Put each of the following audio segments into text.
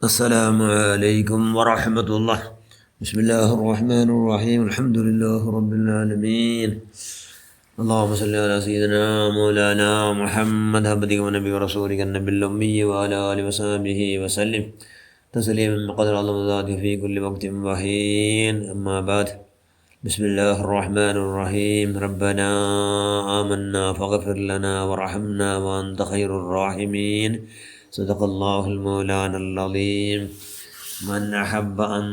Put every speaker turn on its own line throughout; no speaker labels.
അസ്സലാമു അലൈക്കും വറഹ്മത്തുള്ളാഹി. ബിസ്മില്ലാഹിർ റഹ്മാനിർ റഹീം. അൽഹംദുലില്ലാഹി റബ്ബിൽ ആലമീൻ. അല്ലാഹുമ്മ സ്വല്ലി അലാ സയ്യിദിനാ മൗലാനാ മുഹമ്മദ് അബ്ദിക വനബിയ്യിക റസൂലിക നബിൽ ഉമ്മി വഅലാ ആലിഹി വസഹ്ബിഹി വസല്ലം തസ്ലീമൻ ബഖദർ അല്ലാഹു ഫീ കുല്ലി വഖ്തിൻ വഹീൻ. അമ്മാ ബഅദ്. ബിസ്മില്ലാഹിർ റഹ്മാനിർ റഹീം. റബ്ബനാ ആമന്നാ ഫഗ്ഫിർ ലനാ വർഹംനാ വഅൻത ഖൈറുർ റാഹിമീൻ. സദഖല്ലാഹുൽ മൗലാനൽ അളീം. മൻ അഹബ്ബ അൻ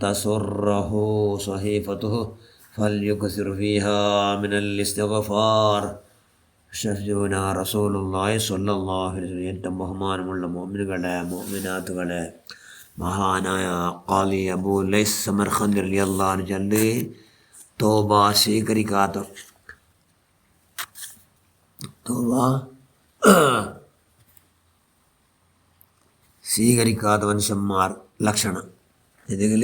തസുറഹു സഹീഫതുഹു ഫൽയുക്സിർ ഫീഹാ മിനൽ ഇസ്തിഗ്ഫാർ. ഷഫീഉനാ റസൂലുള്ളാഹി സ്വല്ലല്ലാഹു അലൈഹി വസല്ലം. ഏറ്റവും ബഹുമാനമുള്ള മുഅ്മിനുകളെ, മുഅ്മിനാത്തുകളെ, മഹാനായ ഖാലി അബൂ ലൈസ് സമർഖന്ദി റളിയല്ലാഹു അൻഹു ചൊല്ലി തൗബ സ്വീകരിക്കാത്ത സ്വീകരിക്കാത്ത മനുഷ്യന്മാർ ലക്ഷണം ഇതിൽ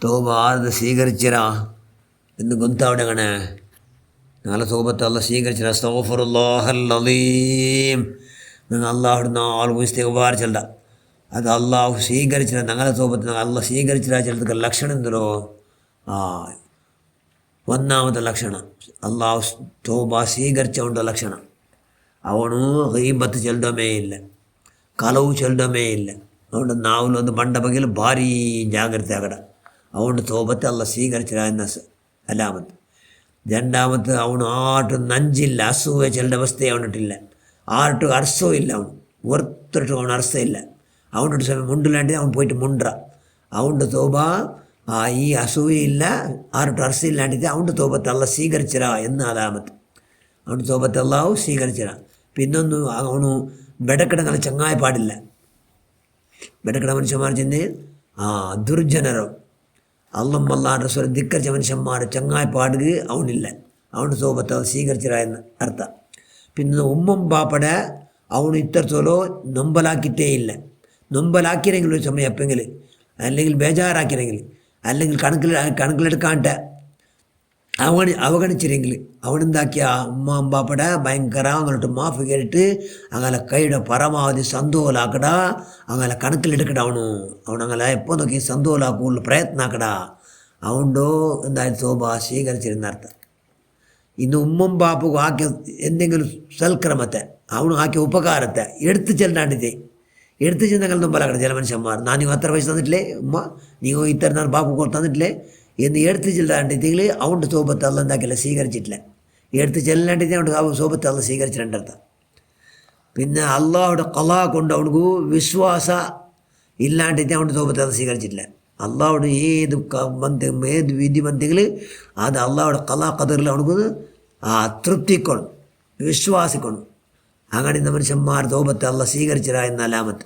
തോബ ആരത് സ്വീകരിച്ചരാ എന്ന് ഗൊന്തവിടെങ്ങനെ ഞങ്ങളെ തോബത്ത് അല്ല സ്വീകരിച്ചിര. അസ്തഗ്ഫിറുല്ലാഹൽ അളീം. നിങ്ങൾ അള്ളാഹുടെ നാൾ ഇസ്തിഗ്ഫാർ ചെല്ല. അത് അള്ളാഹു സ്വീകരിച്ചിര. ഞങ്ങളെ തോബത്ത് അല്ല സ്വീകരിച്ചിരാ ചിലർക്ക് ലക്ഷണം എന്തോ ഒന്നാമത്തെ ലക്ഷണം അള്ളാഹു തോബ സ്വീകരിച്ചുകൊണ്ട് ലക്ഷണം. ಅವನು ಗೀಬತ್ ಚೆಲ್ದಮೇ ಇಲ್ಲ, ಕಲವು ಚೆಲ್ದಮೇ ಇಲ್ಲ. ಅವನ ನಾವಲೊಂದು ಬಂಡ ಬಗೆಲು ಭಾರಿ ಜಾಗ್ರತೆ ಆಗಡ. ಅವನು തോബത്ത് അല്ല സ്വീകരിച്ചില്ല എന്ന അലാമത്ത്. രണ്ടാമത്തെ അവന് ആട്ടും നഞ്ചില്ല, അസുഖ ചെല്ലുന്ന അവസ്ഥ അവനിട്ടില്ല. ആർട്ടും അർസവും ഇല്ല. അവൻ ഒരത്തിട്ടും അവൻ അർസമില്ല. അവനോട്ട് സമയം മുണ്ടില്ലാണ്ട് അവൻ പോയിട്ട് മുണ്ട. അവൻ്റെ തോബ ഈ അസൂയയില്ല, ആർട്ടും അർസമില്ലാണ്ടിട്ട് അവൻ്റെ തോബത്ത് അല്ല സ്വീകരിച്ചിര എന്ന അലാമത്ത്. അവൻ്റെ തോബത്ത് അല്ലാഹു സ്വീകരിച്ചിര. പിന്നൊന്ന് അവನು ಬೆಡಕಡಗಳ ಚಂಗಾಯ ಪಾಡಿಲ್ಲ. ಬೆಡಕಡ ಮನುಷ್ಯಮಾರು ಚೆಂದೆ ದುರ್ಜನರು അള്ളാഹുവിൻ്റെ റസൂൽ ധിക്കരിച്ച മനുഷ്യന്മാർ ചങ്ങായ പാടുക അവനില്ല. അവൻ്റെ തോബത്ത് അത് സ്വീകരിച്ചിര എന്ന് അർത്ഥം. പിന്നെ ഉമ്മം ബാപ്പട അവന് ഇത്തരത്തോലോ നൊമ്പലാക്കിയിട്ടേ ഇല്ല. നൊമ്പലാക്കിയെങ്കിൽ ഒരു സമയം എപ്പെങ്കിൽ, അല്ലെങ്കിൽ ബേജാറാക്കിയെങ്കിൽ, അല്ലെങ്കിൽ കണക്കിലെടുക്കാണ്ട് അവഗണിച്ചിരെങ്കിൽ അവനെന്താക്കിയ ഉമ്മ ബാപ്പട ഭയങ്കര അങ്ങോട്ട് മാഫ് കേട്ടിട്ട് അങ്ങനെ കൈയുടെ പരമാവധി സന്തോലാക്കട, അങ്ങനെ കണക്കിലെടുക്കട. അവനങ്ങനെ എപ്പോൾ നോക്കി സന്തോലാക്കുള്ള പ്രയത്നം ആക്കട. അവണ്ടോ എന്തായാലും തോബ സ്വീകരിച്ചിരുന്ന അർത്ഥം. ഇന്ന് ഉമ്മം ബാപ്പും ആക്കിയ എന്തെങ്കിലും സൽക്രമത്തെ അവನು ആക്കിയ ഉപകാരത്തെ എടുത്തു ചെല്ലാണ്ടിത്തെ എടുത്തു ചെന്നെങ്കിൽ നമ്പലാക്കട ചില മനുഷ്യന്മാർ. ನೀವು അത്ര പൈസ തന്നിട്ടില്ലേ ഉമ്മ, ನೀವು ഇത്ര നാൾ ബാപ്പു കൊടുത്ത് തന്നിട്ടില്ലേ എന്ന് എടുത്തു ചെല്ലാണ്ടിത്തെങ്കിൽ അവൻ്റെ തോബത്ത് അല്ല എന്താക്കില്ല, സ്വീകരിച്ചിട്ടില്ല. എടുത്ത് ചെല്ലാണ്ടിത്തെ അവൻ്റെ തോബത്ത് അല്ല സ്വീകരിച്ചിട്ടുണ്ടർത്ഥം. പിന്നെ അള്ളാഹുടെ ഖലാ കൊണ്ട് അവനക്ക് വിശ്വാസ ഇല്ലാണ്ടിത്തെ അവൻ്റെ തോബത്ത് അല്ല സ്വീകരിച്ചിട്ടില്ല. അള്ളാഹുടെ ഏത് വിധി ബന്ധെങ്കിൽ അത് അള്ളാഹുടെ ഖലാ ഖദറിൽ അവനക്ക് തൃപ്തിക്കണം, വിശ്വാസിക്കണം. അങ്ങനെ മനുഷ്യന്മാർ തോബത്ത് അല്ല സ്വീകരിച്ചിര എന്ന അലാമത്ത്.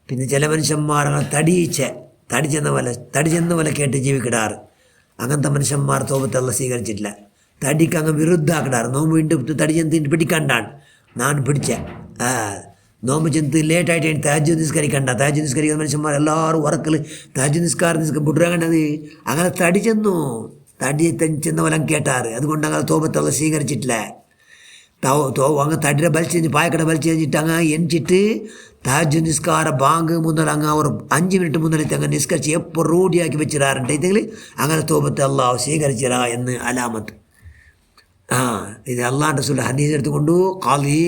പിന്നെ ചില മനുഷ്യന്മാർ തടിച്ചെന്ന പോലെ കേട്ട് ജീവിക്കിടാറ്. അങ്ങനത്തെ മനുഷ്യന്മാർ തോബത്ത് അല്ല സ്വീകരിച്ചിട്ടില്ല. തടിക്ക് അങ്ങ് വിരുദ്ധാക്കിടാറ്. നോമ്പ് വീണ്ടും തടി ചെന്ന് പിടിക്കണ്ടാണ്. ഞാൻ പിടിച്ച നോമ്പ് ചെന്ന് ലേറ്റായിട്ട് തഹജ്ജുദ് നിസ്കരിക്കണ്ട. തഹജ്ജുദ് നിസ്കരിക്കുന്ന മനുഷ്യന്മാർ എല്ലാവരും ഉറക്കൽ തഹജ്ജുദ് നിസ്കാരം പുട്ടുകണ്ടത്. അങ്ങനെ തടി ചെന്ന പോലെ കേട്ടാറ്. അതുകൊണ്ട് അങ്ങനെ തോബത്ത് അല്ല സ്വീകരിച്ചിട്ടില്ല. അങ്ങ് തടിയുടെ വലിച്ച് പായക്കട വലിച്ച് കഴിഞ്ഞിട്ട് അങ്ങ് എണിച്ചിട്ട് തഹജ്ജുദ് നിസ്കാര ബാങ്ക് മുതൽ അങ്ങ് ഒരു 5 മിനിറ്റ് മുതലത്തെ അങ്ങ് നിസ്കരിച്ച് എപ്പോൾ റൂഡിയാക്കി വെച്ചിടാറുണ്ടെങ്കിൽ അങ്ങനെ തോബത്ത് അല്ലാഹു സ്വീകരിച്ചിര എന്ന് അലാമത്ത്. ഇത് അള്ളാഹുവിൻ്റെ റസൂൽ ഹദീസ് എടുത്തുകൊണ്ടു ഖാലി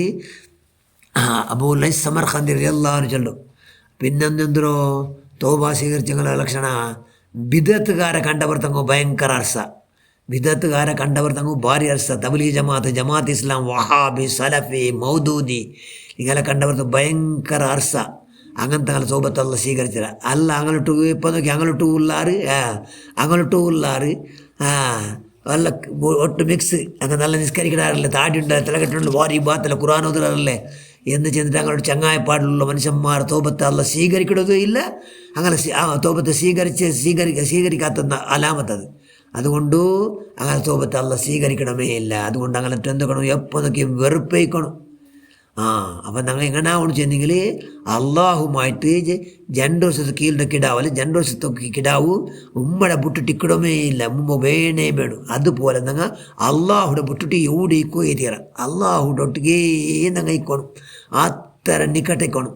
അബൂ ലൈസ് സമർഖന്ദി റളിയല്ലാഹു അൻഹു ചൊല്ലും. പിന്നെന്തോ തോബ സ്വീകരിച്ചങ്ങളുടെ ലക്ഷണ ബിദഅത്തുകാരെ കണ്ടവർ തങ്ങോ ഭയങ്കര അർസ. ബിദഅത്തുകാരെ കണ്ടവർ തങ്ങോ ഭാരി അർസ. തബ്ലീഗ് ജമാഅത്ത് ഇസ്ലാം, വഹാബി, സലഫി, മൗദൂദി ഇങ്ങനെ കണ്ടവർക്ക് ഭയങ്കര അർസ. അങ്ങനത്തെ അങ്ങനെ തോബത്ത് അല്ല സ്വീകരിച്ചില്ല. അല്ല അങ്ങോട്ട് ഇപ്പോൾ നോക്കി അങ്ങോട്ട് ഉള്ളാറ് അല്ല ഒട്ട് മിക്സ് അങ്ങനെ നല്ല നിസ്കരിക്കിടാറില്ല. താടിയുണ്ട്, തലകെട്ടുണ്ട്, വാരി ബാത്തല്ല, ഖുർആൻ ഓതുകാറല്ലേ എന്ന് ചെന്നിട്ട് അങ്ങോട്ട് ചങ്ങായപ്പാടിലുള്ള മനുഷ്യന്മാർ തോബത്ത് അല്ല സ്വീകരിക്കുന്നതും ഇല്ല. അങ്ങനെ തോബത്ത് സ്വീകരിക്കാത്ത അലാമത്തത്. അതുകൊണ്ട് അങ്ങനെ തോബത്ത് അല്ല സ്വീകരിക്കണമേ ഇല്ല. അതുകൊണ്ട് അങ്ങനെ എന്തുക്കണം, എപ്പോൾ നോക്കി വെറുപ്പയിക്കണം. അപ്പം ഞങ്ങൾ എങ്ങനെയാവണം ചെന്നെങ്കിൽ അള്ളാഹുമായിട്ട് 2 ವರ್ಷದ ಕೀಲ್ದ ಕಿಡಾವಲ್ಲ 2 ವರ್ಷದ ಕಿಡಾವು ಉಮ್ಮಡ ಬುಟ್ಟುಟಿಕ್ಕಡಮೇ ಇಲ್ಲ ಮುಮ್ಮ ಬೇಣೇ ಬೇಡು. അതുപോലെ ഞങ്ങൾ അള്ളാഹുടെ ബുട്ടുട്ടി എവിടെ ഇക്കോ എത്തിയറ അള്ളാഹുടൊട്ടിಗೆ ഞങ്ങൾ ഇക്കോണം. ആ ಥರ ನಿಕಟ ಇಕ್ಕೋಣ.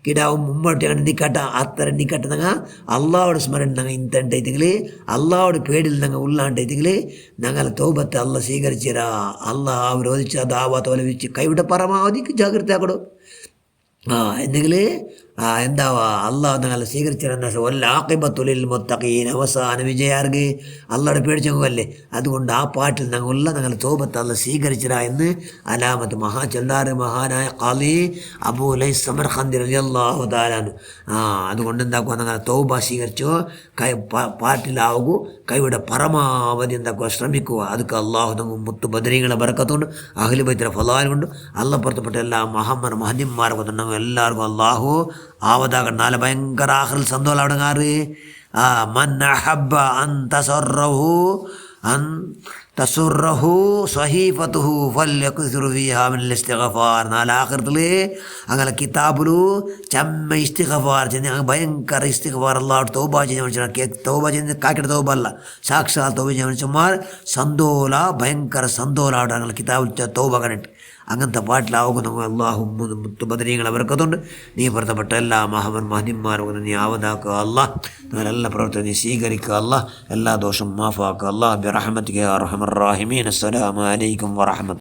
കിടാവും മുമ്പോട്ട് നിക്കട്ട അത്ര നിക്കട്ട ഞങ്ങൾ അള്ളാഹുടെ സ്മരണ ഞങ്ങൾ ಇಂತಂಟೈತಿങ്കിൽ അള്ളാഹുടെ പേടിൽ ഞങ്ങൾ ഉള്ളാണ്ടൈತಿങ്കിൽ ഞങ്ങളെ തൗബത്തെ അല്ല സ്വീകരിച്ചിരാ അള്ളാഹ് വിരോധിച്ച ദാവത്ത് ഒലവിച്ച് കൈവിട്ട പരമാവധിക്ക് ജാഗ്രത ആക്കടും എന്തെങ്കിൽ എന്താവാ അള്ളാഹ് ഞങ്ങളെ സ്വീകരിച്ചിരുന്ന വല്ലാഖിബത്തുലിൽ മുത്തഖീൻ അവസാന വിജയാർക്ക് അള്ളാഹുടെ പേടിച്ചല്ലേ അതുകൊണ്ട് ആ പാട്ടിൽ ഞങ്ങളുള്ള ഞങ്ങൾ തൗബത്ത് അല്ല സ്വീകരിച്ചിര എന്ന് അലാമത്ത് ചൊല്ലാറ് മഹാനായ ഖാലി അബൂ ലൈസ് സമർഖന്ദി റളിയല്ലാഹു തആല അതുകൊണ്ട് എന്താക്കുക ഞങ്ങൾ തൗബ സ്വീകരിച്ചോ പാട്ടിലാവൂ കൈവിടെ പരമാവധി എന്താക്കുക ശ്രമിക്കുക ಅದಕ್ಕೆ അള്ളാഹു ഞങ്ങൾ മുത്തു ബദരീങ്ങളെ ബർക്കത്തുകൊണ്ട് അഹ്ലു ബൈത്തിലെ ഫളാൽ കൊണ്ട് അള്ളാഹ് പുറത്തുപ്പെട്ട എല്ലാ മഹദിമാരെ കൊണ്ട് ഞങ്ങൾ എല്ലാവർക്കും അള്ളാഹു ആവതാക നാളെ ഭയങ്കര ആഖിറിൽ സന്തോഷം അടങ്ങാറ് മൻ അഹബ്ബ അൻ തസുറഹു സഹീഫത്തുഹു ഫല്യക്സിറു ഫീഹാ മിനൽ ഇസ്തിഗ്ഫാർ നാളെ ആഖിറത്തിൽ അങ്ങനെ കിതാബിലു ചമ്മ ഇസ്തിഗ്ഫാർ ചെയ്യുന്ന ഭയങ്കര ഇസ്തിഗ്ഫാർ അല്ലാഹു തൗബ ചെയ്യുന്ന മനുഷ്യർ തൗബ ചെയ്യുന്ന കാക്കിയുടെ തൗബ അല്ല സാക്ഷാൽ തൗബ ചെയ്യുന്ന മനുഷ്യന്മാർ സന്തോല ഭയങ്കര സന്തോഷമാണ് അങ്ങനെ കിതാബിൽ തൗബ കണ്ടിട്ട് അങ്ങനത്തെ പാട്ടിലാവുക നമ്മൾ അള്ളാഹു മുത്തു ബദരീങ്ങളെ ബർക്കത്തുണ്ട് നീ പുറത്തപ്പെട്ട എല്ലാ മഹദിമാരും നീ ആവതാക്കുക അല്ലാഹ് ഞങ്ങളെല്ലാ പ്രവർത്തനം നീ സ്വീകരിക്കുക അല്ലാഹ് എല്ലാ ദോഷം മാഫാക്കുക അല്ലാഹ് ബിറഹ്മതിക യാ അർഹമർ റഹീമീൻ അസ്സലാമു അലൈക്കും വറഹ്മത്തുള്ളാഹി